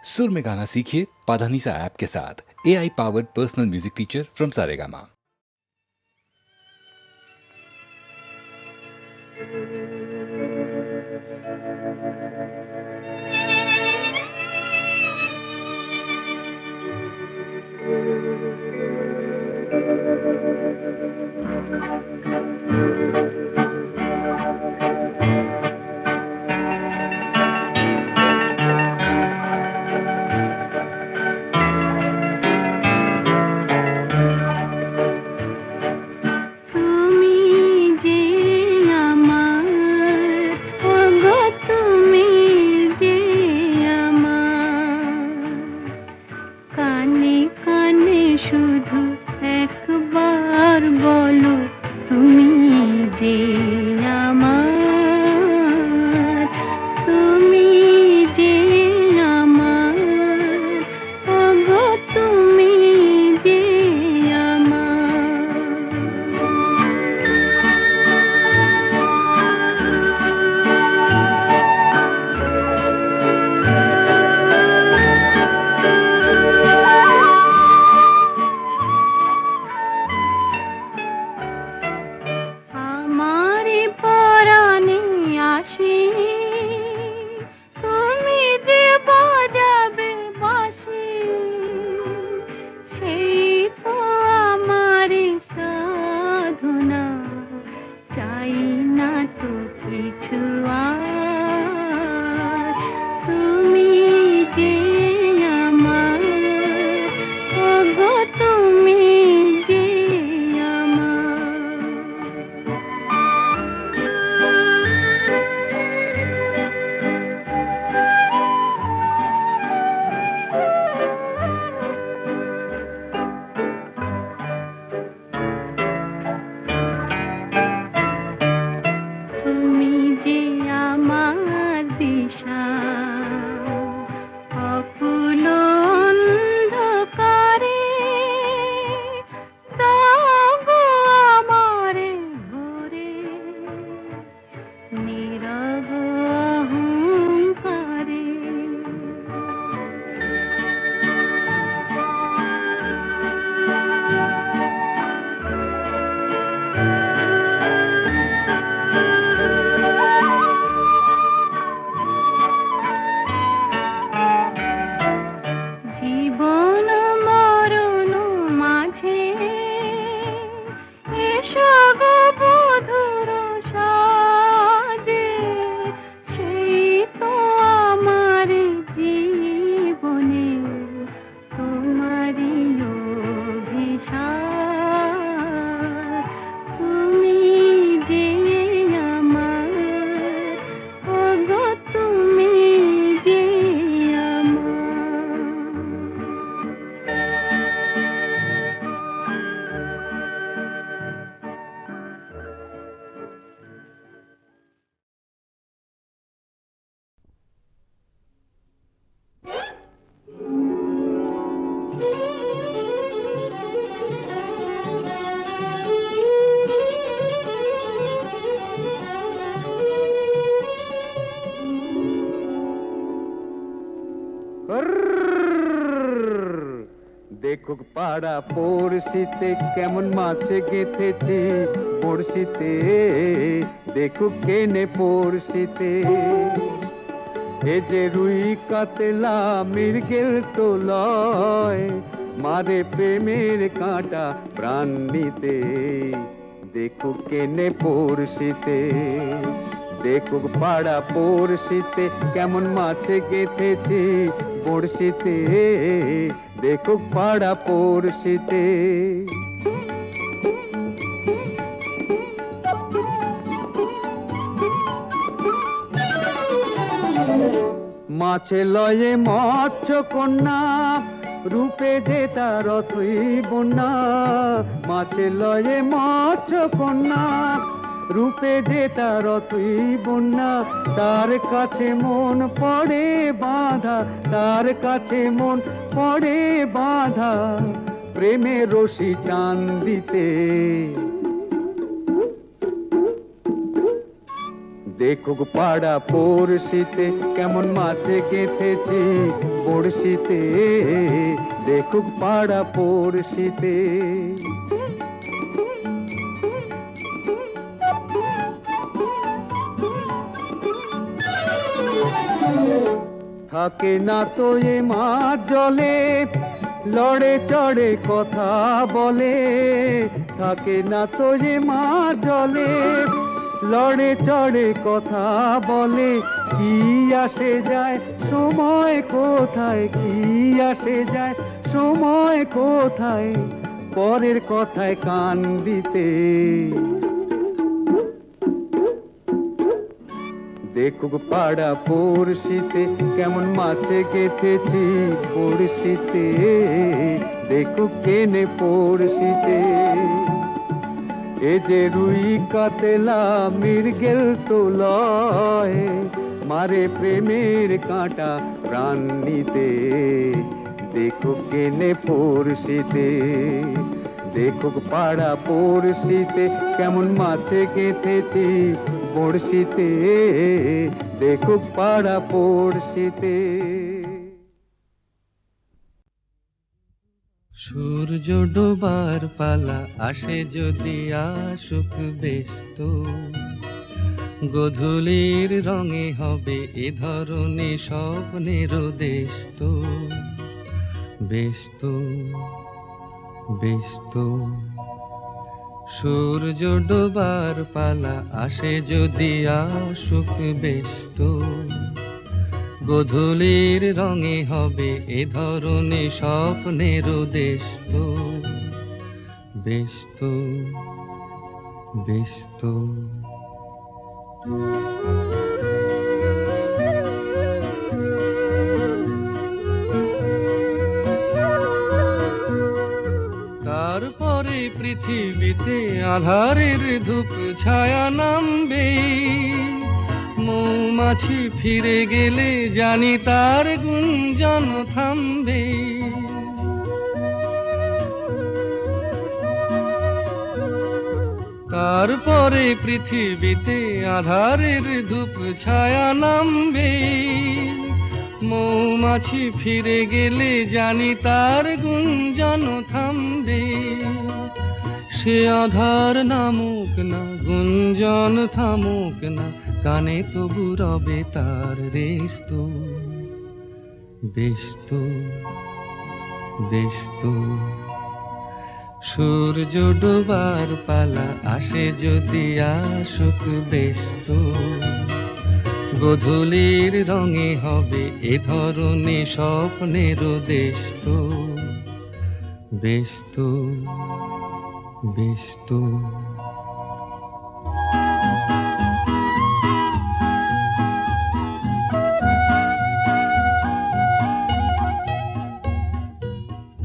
सुर में गाना सीखिए पाधानीसा ऐप के साथ। AI powered personal music teacher from Saregama. দেখুক পাড়া পড়শিতে কেমন মাছ গেঁথেছি পড়শিতে, দেখুক কেনে পড়শিতে। এ যে রুই কাতলা মৃগেল তো লয়, মারে প্রেমের কাঁটা প্রাণ নিতে, দেখুক কেনে পড়শিতে। দেখুক পাড়া পড়শিতে কেমন মাছ গেঁথেছি পড়শিতে, দেখুক পাড়া পড়শিতে। মাছে লয়ে মৎস্য কন্যা, রূপে যে তার অথই বন্যা। মাছে লয়ে মৎস্য কন্যা, রূপে যে তার অথই বন্যা। তার কাছে মন পড়ে বাঁধা, তার কাছে মন পড়ে বাঁধা, প্রেমে রশি টান দিতে। দেখুক পাড়া পড়শিতে কেমন মাছে গেঁথেছি বড়শিতে, দেখুক পাড়া পড়শিতে। থাকে না তো এ মাছ জলে, লড়ে চড়ে কথা বলে। থাকে না তো এ মাছ জলে, লড়ে চড়ে কথা বলে। কি আসে যায় সময় কোথায়, কি আসে যায় সময় কোথায়, পরের কথায় কান দিতে। দেখুক পাড়া পড়শিতে কেমন মাছে গেঁথেছি বড়শিতে, দেখুক কেনে পড়শিতে। এ যে রুই কাতলা মৃগেল তো লয়, মারে প্রেমের কাঁটা প্রাণ নিতে। দেখুক কেনে পড়শিতে, দেখুক পাড়া পড়শিতে কেমন মাছে গেঁথেছি বড়শিতে, দেখুক পাড়া পড়শিতে। সূর্য ডোবার পালা আসে যদি আসুক ব্যস্ত, গোধূলির রঙে হবে এ ধরনে স্বপ্নের দেশ তো। ব্যস্ত ব্যস্ত সূর্য ডোবার পালা আসে যদি আসুক ব্যস্ত, গোধূলির রঙে হবে এ ধরনে স্বপ্নের দেশ তো। ব্যস্ত ব্যস্ত তারপরে পৃথিবীতে আঁধারের ধূপ ছায়া নামবে, মৌমাছি ফিরে গেলে জানি তার গুঞ্জন থামবে। তারপরে পৃথিবীতে আঁধারের ধূপ ছায়া নামবে, মৌমাছি ফিরে গেলে জানি তার গুঞ্জন থামবে। সে আধার নামুক না, গুঞ্জন থামুক না, কানে তবু রবে তার রেশ তো। ব্যস্ত ব্যস্ত সূর্য ডোবার পালা আসে যদি আসুক ব্যস্ত, গোধূলির রঙে হবে এ ধরনে স্বপ্নের দেশ তো। ব্যস্ত ব্যস্ত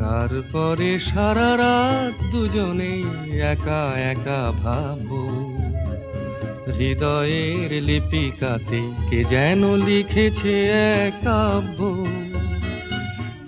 তারপরে সারা রাত দুজনে একা একা ভাববো, হৃদয়ের লিপিকাতে কে যেন লিখেছে এক কাব্য।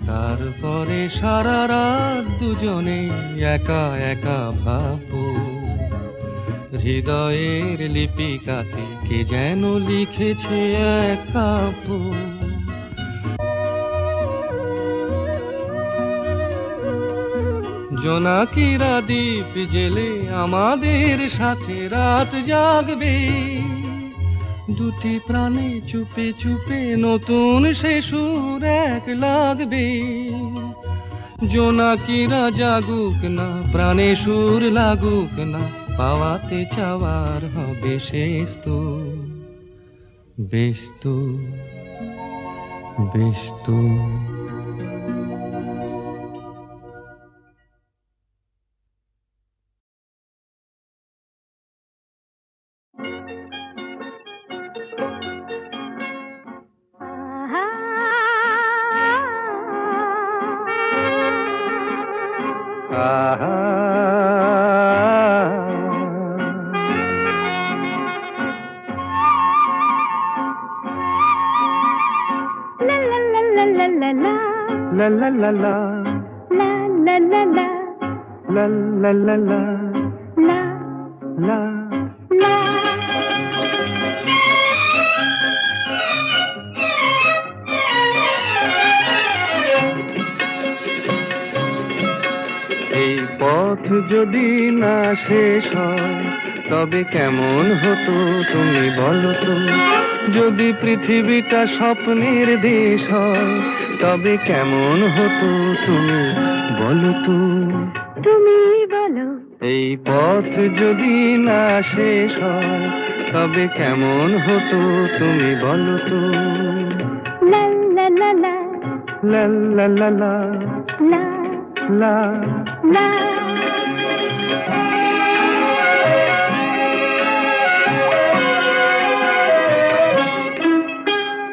তারপরে সারা রাত দুজনে একা একা ভাববো, হৃদয়ের লিপিকাতে কে যেন লিখেছে এক কাব্য। জোনাকিরা দ্বীপ জেলে আমাদের সাথে রাত জাগবে, দুটি প্রাণে চুপে চুপে নতুন সে সুর এক লাগবে। জোনাকিরা জাগুক না, প্রাণে সুর লাগুক না, পাওয়াতে চাওয়ার হবে শেষ তো। ব্যস্ত ব্যস্ত La la la la, La la la la, la la la la, la la. la. যদি না শেষ হয় তবে কেমন হতো তুমি বলো তো? যদি পৃথিবীটা স্বপ্নের দেশ হয় তবে কেমন হতো তুমি বলো তো? তুমি বলো এই পথ যদি না শেষ হয় তবে কেমন হতো তুমি বলো তো? লা লা লা লা লা লা লা লা লা লা। লা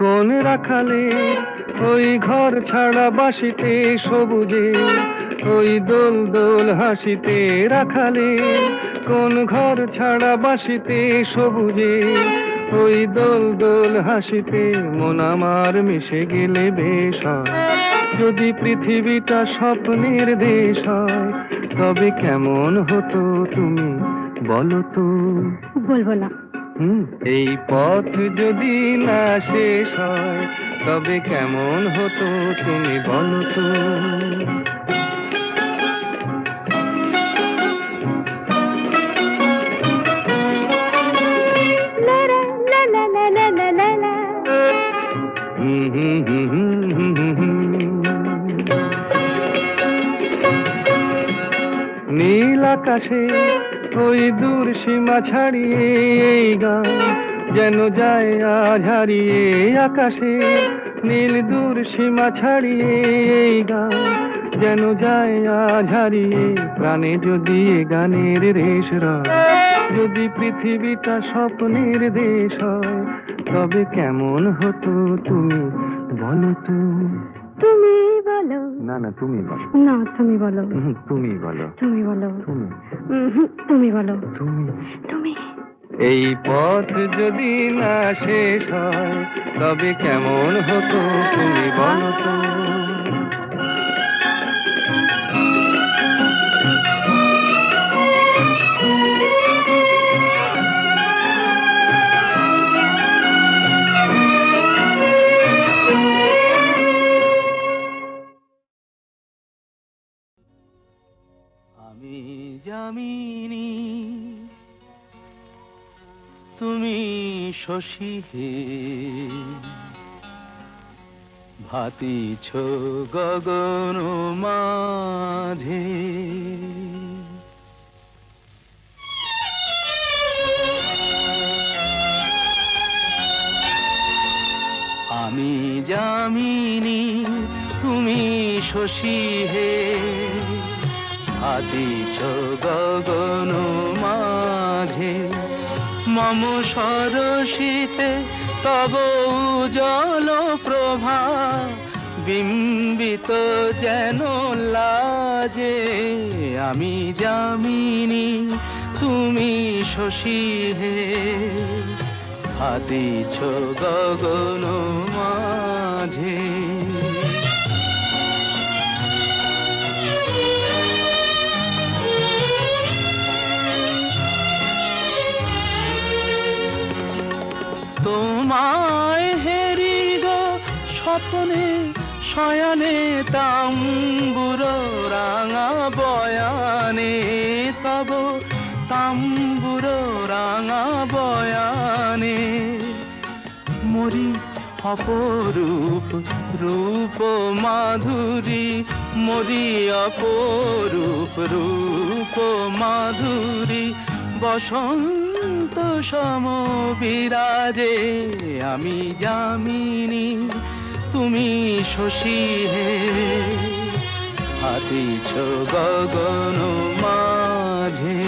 কোন রাখালে ওই ঘর ছাড়া বাসিতে সবুজে ওই দোল দোল হাসিতে রাখালে কোন ঘর ছাড়া বাসিতে সবুজে ওই দোল দোল হাসিতে মন আমার মিশে গেলে বেশ হয়। যদি পৃথিবীটা স্বপ্নের দেশ হয় তবে কেমন হতো তুমি বলো তো? বলবো না। এই পথ যদি না শেষ হয় তবে কেমন হতো তুমি বলো তো? লা লা লা লা লা লা লা লা। নীল আকাশে ওই দূর সীমা ছাড়িয়ে এই গান যেন যায় আজ হারিয়ে। আকাশে নীল দূর সীমা ছাড়িয়ে এই গান যেন যায় আজ হারিয়ে। প্রাণে যদি এ গানের রেশ রয়, যদি পৃথিবীটা স্বপ্নের দেশ হয় তবে কেমন হতো তুমি বলো তো? তুমি বলো না না তুমি বলো। না, তুমি বলো তুমি বলো। তুমি বলো তুমি তুমি বলো তুমি তুমি। এই পথ যদি না শেষ হয় তবে কেমন হতো তুমি বলো তো? আমি জামিনী তুমি শশী হে, ভাতিছ গগন মাঝে। আমি যামিনী তুমি শশী হে, ভাতিছ গগন মাঝে। মম সরসিতে তব উজ্জ্বল প্রভা, বিম্বিত যেন লাজে। আমি যামিনী তুমি শশী হে, ভাতিছ গগন মাঝে। তোমায় হেরি গো স্বপ্নে শয়নে, তাম্বুর রাঙা বয়ানে তব তাম্বুর রাঙা বয়ানে। মরি অপরূপ রূপ মাধুরী, মরি অপরূপ রূপ মাধুরী। বসন্ত সম বিরাজে আমি যামিনী তুমি শশী হে, ভাতিছ গগন মাঝে।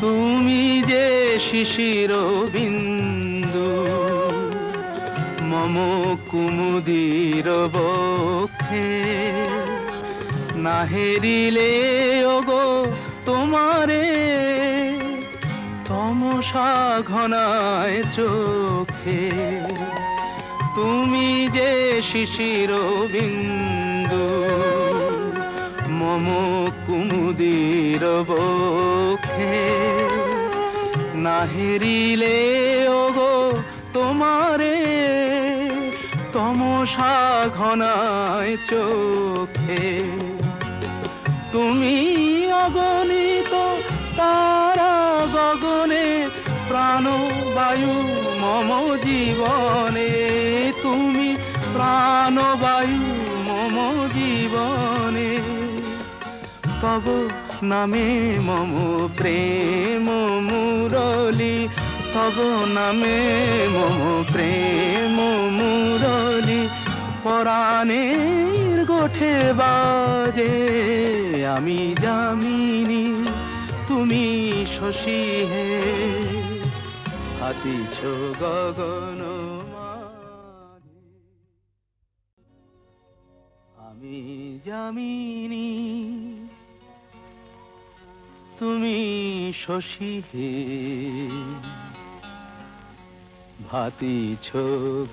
তুমি যে শিশির বিন্দু মম কুমুদির বক্ষে, না হেরিলে ওগো তোমারে তমসা ঘনায় চোখে। তুমি যে শিশির বিন্দু মম কুমুদির বক্ষে, না হেরিলে ওগো তোমারে তমসা তমসা ঘনায় চোখে, তুমি অগণিত তারা গগনে, প্রাণবায়ু মম জীবনে, তুমি প্রাণবায়ু মম জীবনে। তব নামে মম প্রেম মুরলি, তব নামে মম প্রেম মুরলি, পরাণের গোঠে বাজে আমি যামিনী, তুমি শশী হে, হাতিছ গগন মাঝে। আমি যামিনী, তুমি শশী হে, ভাতিছ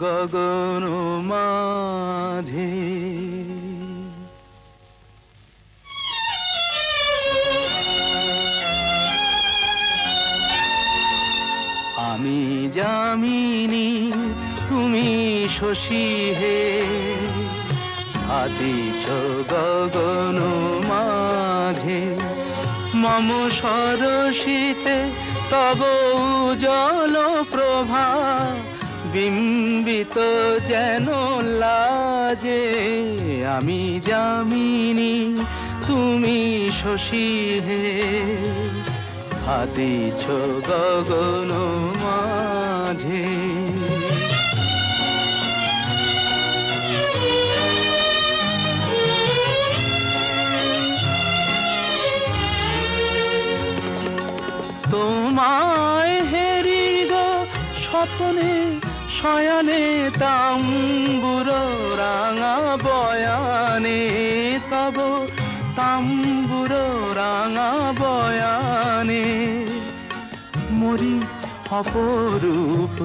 গগন মাঝে। আমি যামিনী, তুমি শশী হে, ভাতিছ গগন মাঝে। মম সরসিতে তব উজ্জ্বল প্রভা, বিম্বিত যেন লাজে আমি যামিনী, তুমি শশী হে, ভাতিছ গগন মাঝে। তোমায় হেরি গো স্বপ্নে শয়নে, তাম্বুর রাঙা বয়ানে, তব তাম্বুর রাঙা বয়ানে। মরি অপরূপ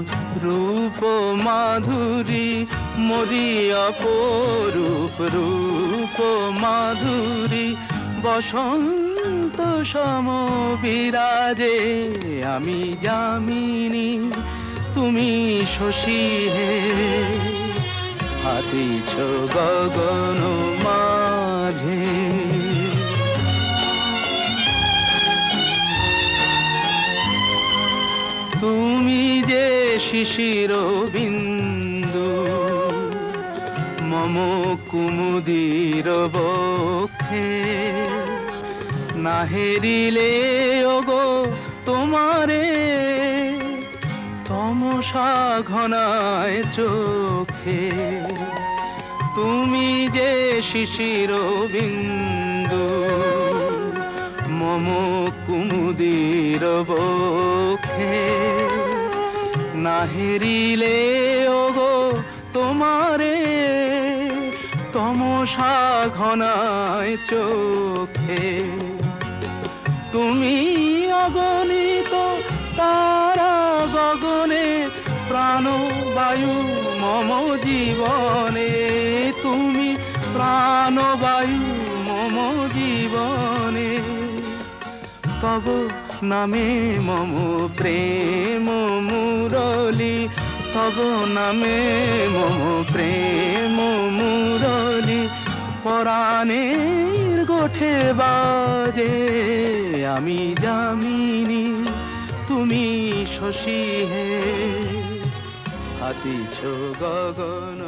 রূপ মাধুরী, মরি অপরূপ রূপ মাধুরী, বসন্ত সম বিরাজে আমি যামিনী, তুমি শশী হে, হাতিছ গগন মাঝে। তুমি যে শিশির বিন্দু মম কুমুদির বক্ষে, না হেরিলে ওগো তোমারে, তমসা ঘনায় চোখে। তুমি যে শিশির বিন্দু মম কুমুদির বক্ষে, না হেরিলে ওগো তোমারে, তমসা ঘনায় চোখে। তুমি অগণিত তারা গগনে, প্রাণবায়ু মম জীবনে, তুমি প্রাণবায়ু মম জীবনে। তব নামে মম প্রেম মুরলি, তব নামে মম প্রেম মুরলি, পরাণের গোঠে বাজে আমি যামিনী, তুমি শশী হে, হাতিছ গগন।